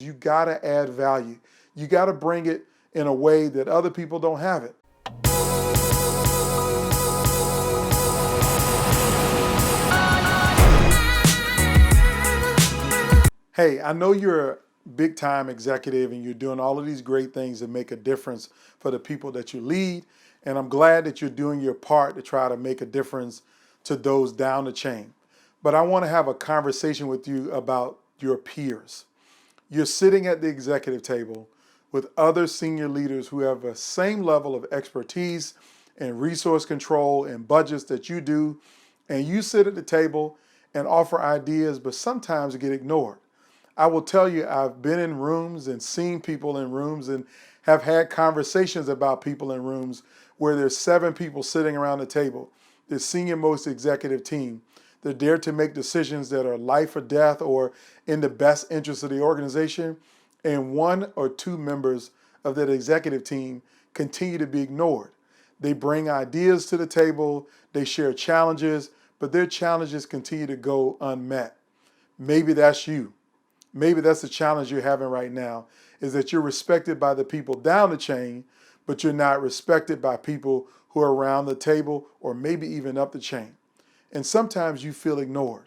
You gotta add value. You gotta bring it in a way that other people don't have it. Hey, I know you're a big time executive and you're doing all of these great things that make a difference for the people that you lead. And I'm glad that you're doing your part to try to make a difference to those down the chain. But I want to have a conversation with you about your peers. You're sitting at the executive table with other senior leaders who have the same level of expertise and resource control and budgets that you do. And you sit at the table and offer ideas, but sometimes get ignored. I will tell you, I've been in rooms and seen people in rooms and have had conversations about people in rooms where there's 7 people sitting around the table, the senior most executive team. They're there to make decisions that are life or death or in the best interest of the organization. And 1 or 2 members of that executive team continue to be ignored. They bring ideas to the table, they share challenges, but their challenges continue to go unmet. Maybe that's you. Maybe that's the challenge you're having right now, is that you're respected by the people down the chain, but you're not respected by people who are around the table or maybe even up the chain. And sometimes you feel ignored.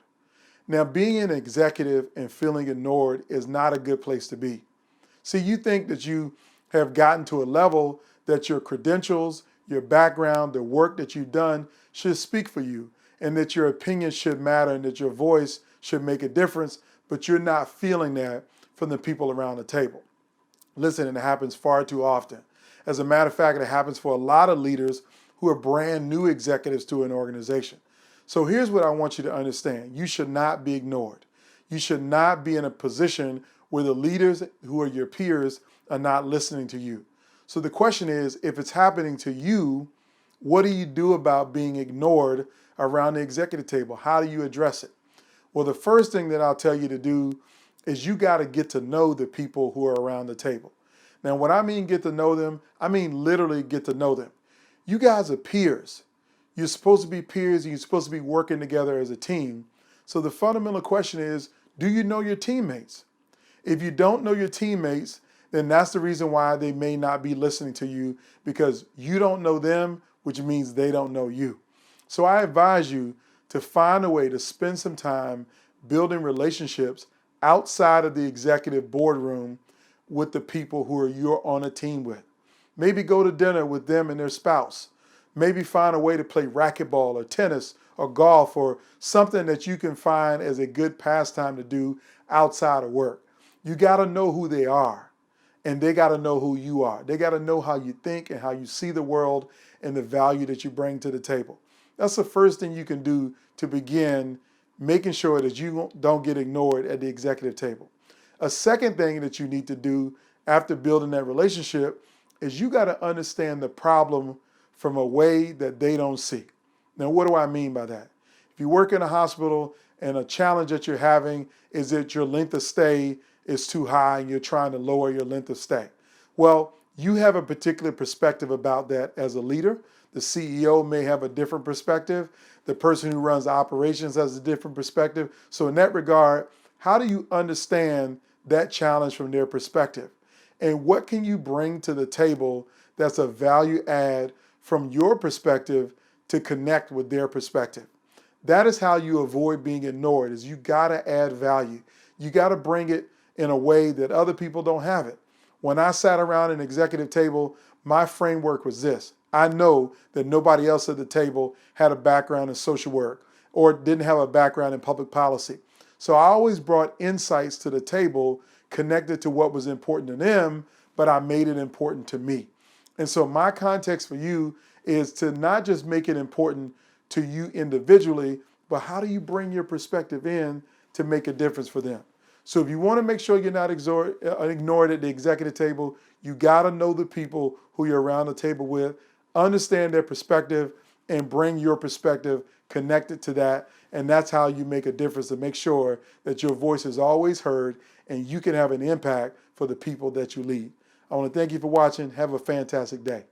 Now, being an executive and feeling ignored is not a good place to be. See, you think that you have gotten to a level that your credentials, your background, the work that you've done should speak for you, and that your opinion should matter and that your voice should make a difference, but you're not feeling that from the people around the table. Listen, and it happens far too often. As a matter of fact, it happens for a lot of leaders who are brand new executives to an organization. So here's what I want you to understand. You should not be ignored. You should not be in a position where the leaders who are your peers are not listening to you. So the question is, if it's happening to you, what do you do about being ignored around the executive table? How do you address it? Well, the first thing that I'll tell you to do is you got to get to know the people who are around the table. Now, when I mean get to know them, I mean literally get to know them. You guys are peers. You're supposed to be peers and you're supposed to be working together as a team. So the fundamental question is, do you know your teammates? If you don't know your teammates, then that's the reason why they may not be listening to you, because you don't know them, which means they don't know you. So I advise you to find a way to spend some time building relationships outside of the executive boardroom with the people who you're on a team with. Maybe go to dinner with them and their spouse. Maybe find a way to play racquetball or tennis or golf or something that you can find as a good pastime to do outside of work. You got to know who they are, and they got to know who you are. They got to know how you think and how you see the world and the value that you bring to the table. That's the first thing you can do to begin making sure that you don't get ignored at the executive table. A second thing that you need to do after building that relationship is you got to understand the problem from a way that they don't see. Now, what do I mean by that? If you work in a hospital and a challenge that you're having is that your length of stay is too high and you're trying to lower your length of stay. Well, you have a particular perspective about that as a leader. The CEO may have a different perspective. The person who runs operations has a different perspective. So in that regard, how do you understand that challenge from their perspective? And what can you bring to the table that's a value add from your perspective to connect with their perspective? That is how you avoid being ignored, is you gotta add value. You gotta bring it in a way that other people don't have it. When I sat around an executive table, my framework was this. I know that nobody else at the table had a background in social work or didn't have a background in public policy. So I always brought insights to the table connected to what was important to them, but I made it important to me. And so my context for you is to not just make it important to you individually, but how do you bring your perspective in to make a difference for them? So if you want to make sure you're not ignored at the executive table, you got to know the people who you're around the table with, understand their perspective, and bring your perspective connected to that. And that's how you make a difference to make sure that your voice is always heard and you can have an impact for the people that you lead. I want to thank you for watching. Have a fantastic day.